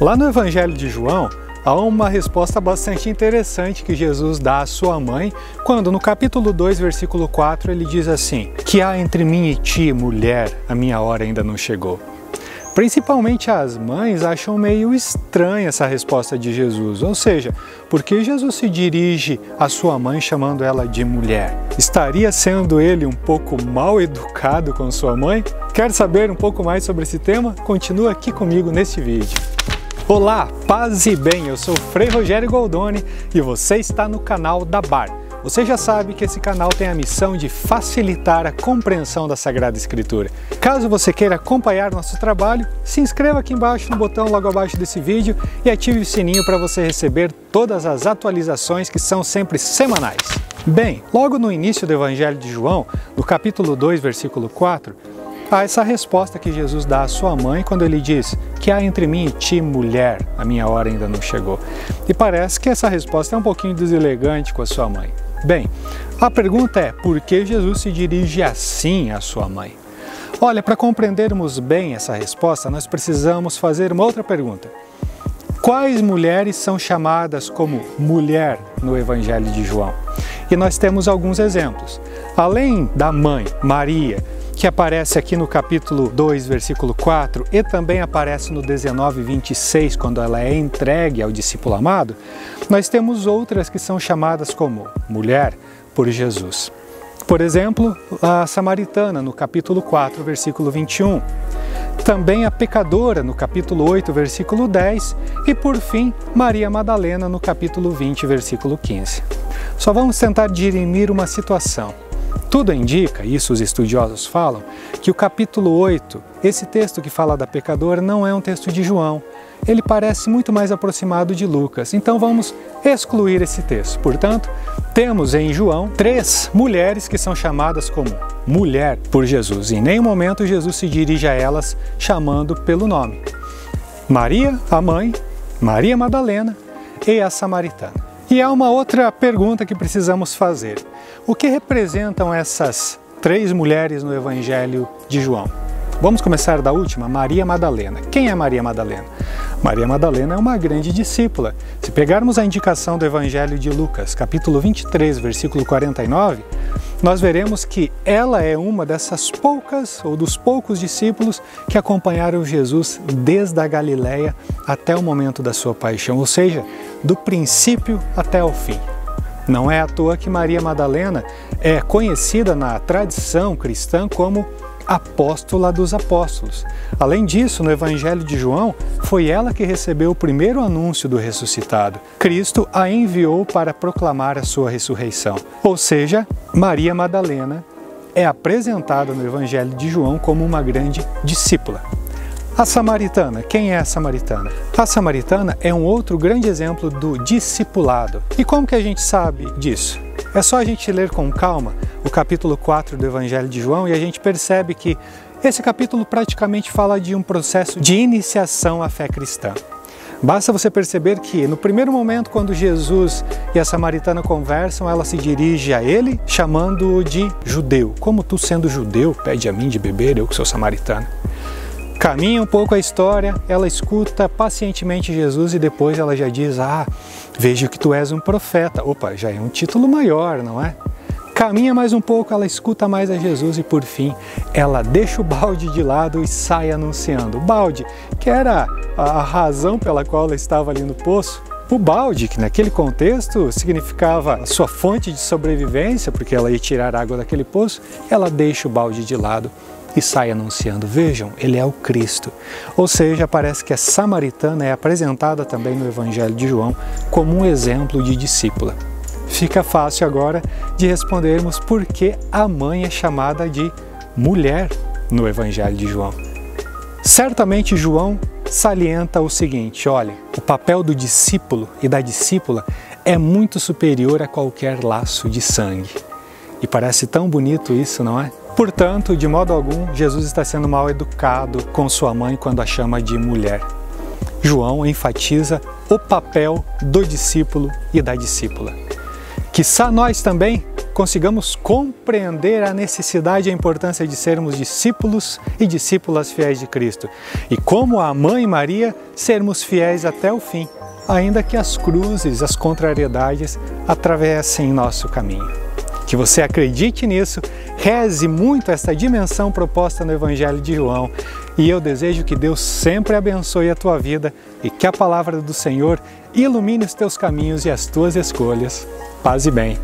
Lá no Evangelho de João, há uma resposta bastante interessante que Jesus dá à sua mãe, quando no capítulo 2, versículo 4, ele diz assim: que há entre mim e ti, mulher, a minha hora ainda não chegou. Principalmente as mães acham meio estranha essa resposta de Jesus, ou seja, por que Jesus se dirige à sua mãe chamando ela de mulher? Estaria sendo ele um pouco mal educado com sua mãe? Quer saber um pouco mais sobre esse tema? Continua aqui comigo neste vídeo. Olá, paz e bem, eu sou o Frei Rogério Goldoni e você está no canal da Bar. Você já sabe que esse canal tem a missão de facilitar a compreensão da Sagrada Escritura. Caso você queira acompanhar nosso trabalho, se inscreva aqui embaixo no botão logo abaixo desse vídeo e ative o sininho para você receber todas as atualizações que são sempre semanais. Bem, logo no início do Evangelho de João, no capítulo 2, versículo 4, há essa resposta que Jesus dá à sua mãe quando ele diz que há entre mim e ti, mulher, a minha hora ainda não chegou. E parece que essa resposta é um pouquinho deselegante com a sua mãe. Bem, a pergunta é, por que Jesus se dirige assim à sua mãe? Olha, para compreendermos bem essa resposta, nós precisamos fazer uma outra pergunta. Quais mulheres são chamadas como mulher no Evangelho de João? E nós temos alguns exemplos. Além da mãe, Maria, que aparece aqui no capítulo 2, versículo 4, e também aparece no 19, 26, quando ela é entregue ao discípulo amado, nós temos outras que são chamadas como mulher por Jesus. Por exemplo, a samaritana, no capítulo 4, versículo 21. Também a pecadora, no capítulo 8, versículo 10. E, por fim, Maria Madalena, no capítulo 20, versículo 15. Só vamos tentar dirimir uma situação. Tudo indica, isso os estudiosos falam, que o capítulo 8, esse texto que fala da pecadora, não é um texto de João. Ele parece muito mais aproximado de Lucas, então vamos excluir esse texto. Portanto, temos em João 3 mulheres que são chamadas como mulher por Jesus. Em nenhum momento Jesus se dirige a elas chamando pelo nome. Maria, a mãe, Maria Madalena e a samaritana. E há uma outra pergunta que precisamos fazer. O que representam essas 3 mulheres no Evangelho de João? Vamos começar da última, Maria Madalena. Quem é Maria Madalena? Maria Madalena é uma grande discípula. Se pegarmos a indicação do Evangelho de Lucas, capítulo 23, versículo 49, nós veremos que ela é uma dessas poucas ou dos poucos discípulos que acompanharam Jesus desde a Galileia até o momento da sua paixão, ou seja, do princípio até o fim. Não é à toa que Maria Madalena é conhecida na tradição cristã como apóstola dos apóstolos. Além disso, no Evangelho de João, foi ela que recebeu o primeiro anúncio do ressuscitado. Cristo a enviou para proclamar a sua ressurreição. Ou seja, Maria Madalena é apresentada no Evangelho de João como uma grande discípula. A samaritana, quem é a samaritana? A samaritana é um outro grande exemplo do discipulado. E como que a gente sabe disso? É só a gente ler com calma o capítulo 4 do Evangelho de João e a gente percebe que esse capítulo praticamente fala de um processo de iniciação à fé cristã. Basta você perceber que no primeiro momento, quando Jesus e a samaritana conversam, ela se dirige a ele chamando-o de judeu. Como tu, sendo judeu, pede a mim de beber, eu que sou samaritano. Caminha um pouco a história, ela escuta pacientemente Jesus e depois ela já diz: ah, vejo que tu és um profeta. Opa, já é um título maior, não é? Caminha mais um pouco, ela escuta mais a Jesus e por fim ela deixa o balde de lado e sai anunciando. O balde, que era a razão pela qual ela estava ali no poço. O balde, que naquele contexto significava a sua fonte de sobrevivência, porque ela ia tirar água daquele poço, ela deixa o balde de lado e sai anunciando: vejam, ele é o Cristo. Ou seja, parece que a samaritana é apresentada também no Evangelho de João como um exemplo de discípula. Fica fácil agora de respondermos por que a mãe é chamada de mulher no Evangelho de João. Certamente João salienta o seguinte: olha, o papel do discípulo e da discípula é muito superior a qualquer laço de sangue. E parece tão bonito isso, não é? Portanto, de modo algum, Jesus está sendo mal educado com sua mãe quando a chama de mulher. João enfatiza o papel do discípulo e da discípula. Quiçá nós também consigamos compreender a necessidade e a importância de sermos discípulos e discípulas fiéis de Cristo. E como a Mãe Maria, sermos fiéis até o fim, ainda que as cruzes, as contrariedades atravessem nosso caminho. Que você acredite nisso, reze muito esta dimensão proposta no Evangelho de João, e eu desejo que Deus sempre abençoe a tua vida e que a palavra do Senhor ilumine os teus caminhos e as tuas escolhas. Paz e bem.